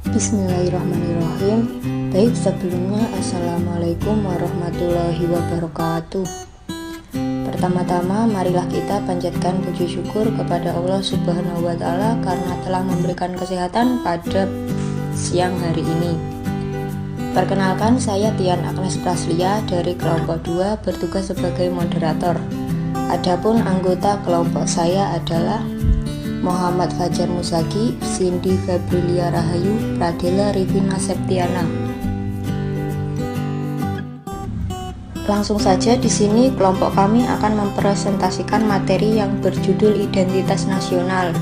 Bismillahirrahmanirrahim. Baik, sebelumnya Assalamualaikum warahmatullahi wabarakatuh. Pertama-tama marilah kita panjatkan puji syukur kepada Allah Subhanahu wa Ta'ala karena telah memberikan kesehatan pada siang hari ini. Perkenalkan, saya Tian Agnes Praslia dari kelompok 2 bertugas sebagai moderator. Adapun anggota kelompok saya adalah Muhammad Fajar Musagi, Cindy Fabrilia Rahayu, Pradela Rivina Septiana. Langsung saja di sini kelompok kami akan mempresentasikan materi yang berjudul Identitas Nasional.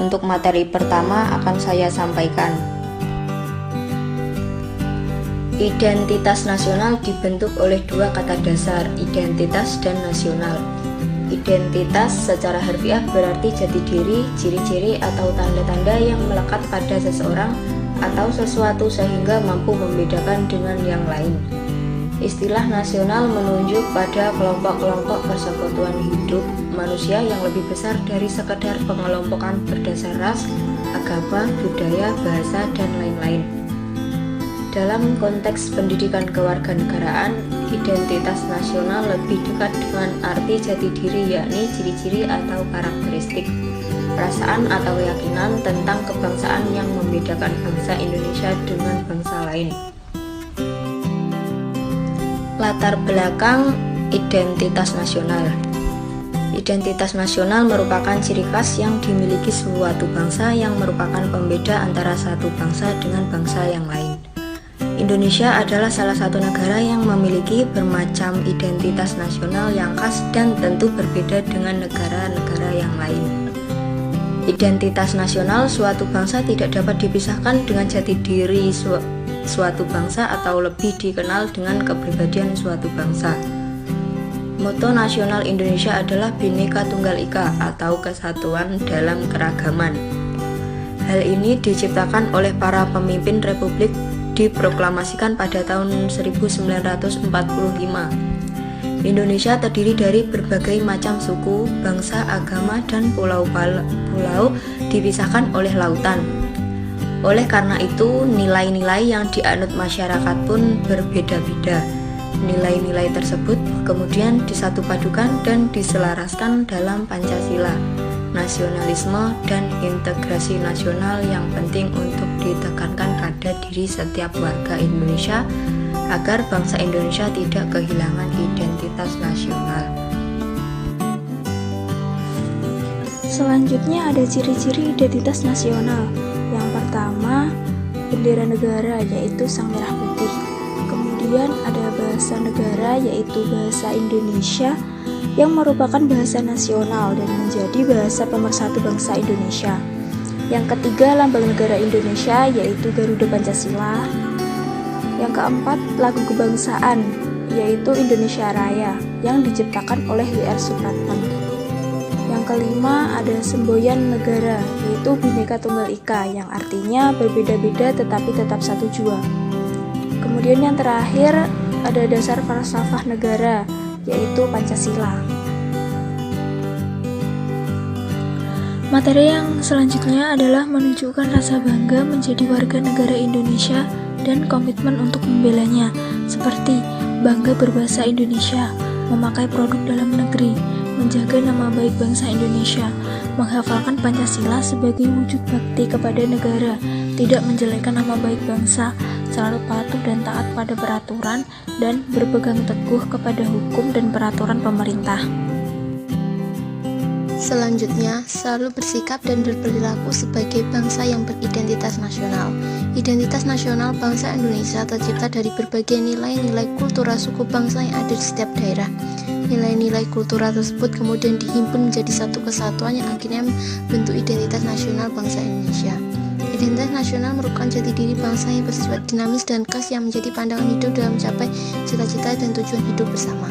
Untuk materi pertama akan saya sampaikan. Identitas nasional dibentuk oleh dua kata dasar, identitas dan nasional. Identitas secara harfiah berarti jati diri, ciri-ciri atau tanda-tanda yang melekat pada seseorang atau sesuatu sehingga mampu membedakan dengan yang lain. Istilah nasional menunjuk pada kelompok-kelompok persekutuan hidup manusia yang lebih besar dari sekedar pengelompokan berdasar ras, agama, budaya, bahasa, dan lain-lain. Dalam konteks pendidikan kewarganegaraan, identitas nasional lebih dekat dengan arti jati diri, yakni ciri-ciri atau karakteristik, perasaan atau keyakinan tentang kebangsaan yang membedakan bangsa Indonesia dengan bangsa lain. Latar belakang identitas nasional. Identitas nasional merupakan ciri khas yang dimiliki suatu bangsa yang merupakan pembeda antara satu bangsa dengan bangsa yang lain. Indonesia adalah salah satu negara yang memiliki bermacam identitas nasional yang khas dan tentu berbeda dengan negara-negara yang lain. Identitas nasional suatu bangsa tidak dapat dipisahkan dengan jati diri suatu bangsa atau lebih dikenal dengan kepribadian suatu bangsa. Moto nasional Indonesia adalah Bhinneka Tunggal Ika atau kesatuan dalam keragaman. Hal ini diciptakan oleh para pemimpin republik, diproklamasikan pada tahun 1945. Indonesia terdiri dari berbagai macam suku, bangsa, agama, dan pulau dipisahkan oleh lautan. Oleh karena itu, nilai-nilai yang dianut masyarakat pun berbeda-beda. Nilai-nilai tersebut kemudian disatupadukan dan diselaraskan dalam Pancasila. Nasionalisme dan integrasi nasional yang penting untuk ditekankan pada diri setiap warga Indonesia agar bangsa Indonesia tidak kehilangan identitas nasional. Selanjutnya ada ciri-ciri identitas nasional. Yang pertama, bendera negara yaitu sang merah putih. Kemudian ada bahasa negara yaitu bahasa Indonesia yang merupakan bahasa nasional dan menjadi bahasa pemersatu bangsa Indonesia. Yang ketiga, lambang negara Indonesia yaitu Garuda Pancasila. Yang keempat, lagu kebangsaan yaitu Indonesia Raya yang diciptakan oleh W.R. Supratman. Yang kelima, ada semboyan negara yaitu Bhinneka Tunggal Ika yang artinya berbeda-beda tetapi tetap satu jua. Kemudian yang terakhir, ada dasar falsafah negara yaitu Pancasila. Materi yang selanjutnya adalah menunjukkan rasa bangga menjadi warga negara Indonesia dan komitmen untuk membelanya, seperti bangga berbahasa Indonesia, memakai produk dalam negeri, menjaga nama baik bangsa Indonesia, menghafalkan Pancasila sebagai wujud bakti kepada negara, tidak menjelekkan nama baik bangsa, selalu patuh dan taat pada peraturan, dan berpegang teguh kepada hukum dan peraturan pemerintah. Selanjutnya, selalu bersikap dan berperilaku sebagai bangsa yang beridentitas nasional. Identitas nasional bangsa Indonesia tercipta dari berbagai nilai-nilai kultural suku bangsa yang ada di setiap daerah. Nilai-nilai kultural tersebut kemudian dihimpun menjadi satu kesatuan yang akhirnya membentuk identitas nasional bangsa Indonesia. Identitas nasional merupakan jati diri bangsa yang bersifat dinamis dan khas yang menjadi pandangan hidup dalam mencapai cita-cita dan tujuan hidup bersama.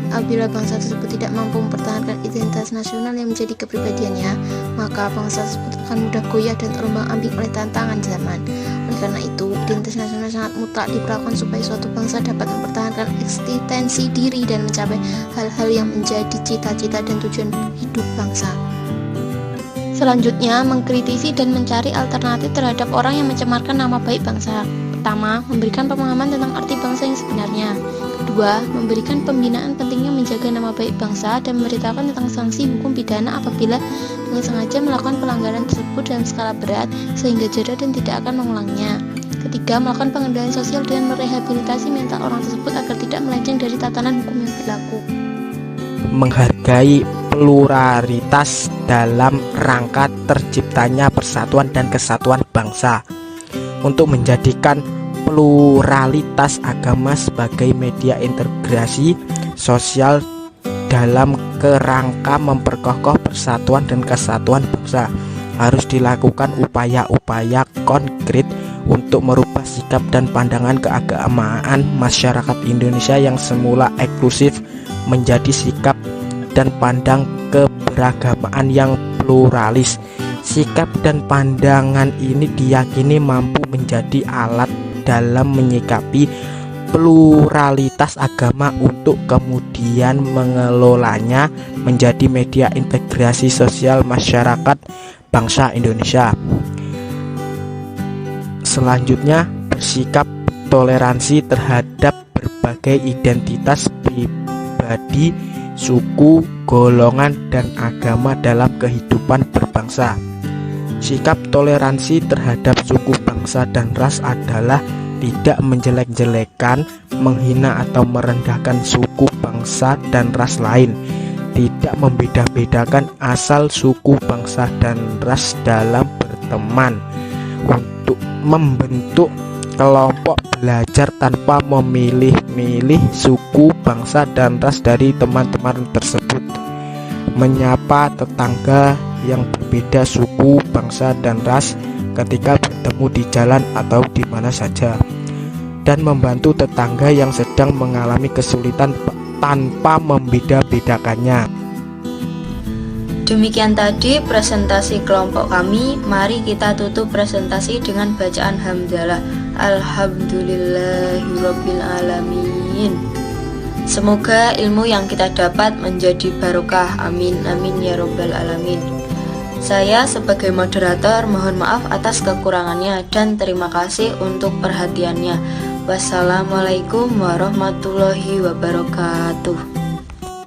Apabila bangsa tersebut tidak mampu mempertahankan identitas nasional yang menjadi kepribadiannya, maka bangsa tersebut akan mudah goyah dan terombang-ambing oleh tantangan zaman. Oleh karena itu, identitas nasional sangat mutlak diperlakukan supaya suatu bangsa dapat mempertahankan eksistensi diri dan mencapai hal-hal yang menjadi cita-cita dan tujuan hidup bangsa. Selanjutnya, mengkritisi dan mencari alternatif terhadap orang yang mencemarkan nama baik bangsa. Pertama, memberikan pemahaman tentang arti bangsa yang sebenarnya. Kedua, memberikan pembinaan pentingnya menjaga nama baik bangsa dan memberitahukan tentang sanksi hukum pidana apabila dengan sengaja melakukan pelanggaran tersebut dalam skala berat sehingga jeda dan tidak akan mengulangnya. Ketiga, melakukan pengendalian sosial dan merehabilitasi mental orang tersebut agar tidak melenceng dari tatanan hukum yang berlaku. Menghargai pluralitas dalam rangka terciptanya persatuan dan kesatuan bangsa. Untuk menjadikan pluralitas agama sebagai media integrasi sosial dalam kerangka memperkokoh persatuan dan kesatuan bangsa, harus dilakukan upaya-upaya konkret untuk merubah sikap dan pandangan keagamaan masyarakat Indonesia yang semula eksklusif menjadi sikap dan pandang keberagamaan yang pluralis. Sikap dan pandangan ini diyakini mampu menjadi alat dalam menyikapi pluralitas agama untuk kemudian mengelolanya menjadi media integrasi sosial masyarakat bangsa Indonesia. Selanjutnya, bersikap toleransi terhadap berbagai identitas pribadi, suku, golongan, dan agama dalam kehidupan berbangsa. Sikap toleransi terhadap suku, bangsa, dan ras adalah tidak menjelek-jelekan, menghina atau merendahkan suku, bangsa, dan ras lain, tidak membeda-bedakan asal suku, bangsa, dan ras dalam berteman, untuk membentuk kelompok belajar tanpa memilih-milih suku, bangsa, dan ras dari teman-teman tersebut, menyapa tetangga yang berbeda suku, bangsa, dan ras ketika bertemu di jalan atau di mana saja, dan membantu tetangga yang sedang mengalami kesulitan tanpa membeda-bedakannya. Demikian tadi presentasi kelompok kami. Mari kita tutup presentasi dengan bacaan hamdalah. Alhamdulillahirabbil alamin. Semoga ilmu yang kita dapat menjadi barokah. Amin amin ya rabbal alamin. Saya sebagai moderator mohon maaf atas kekurangannya dan terima kasih untuk perhatiannya. Wassalamualaikum warahmatullahi wabarakatuh.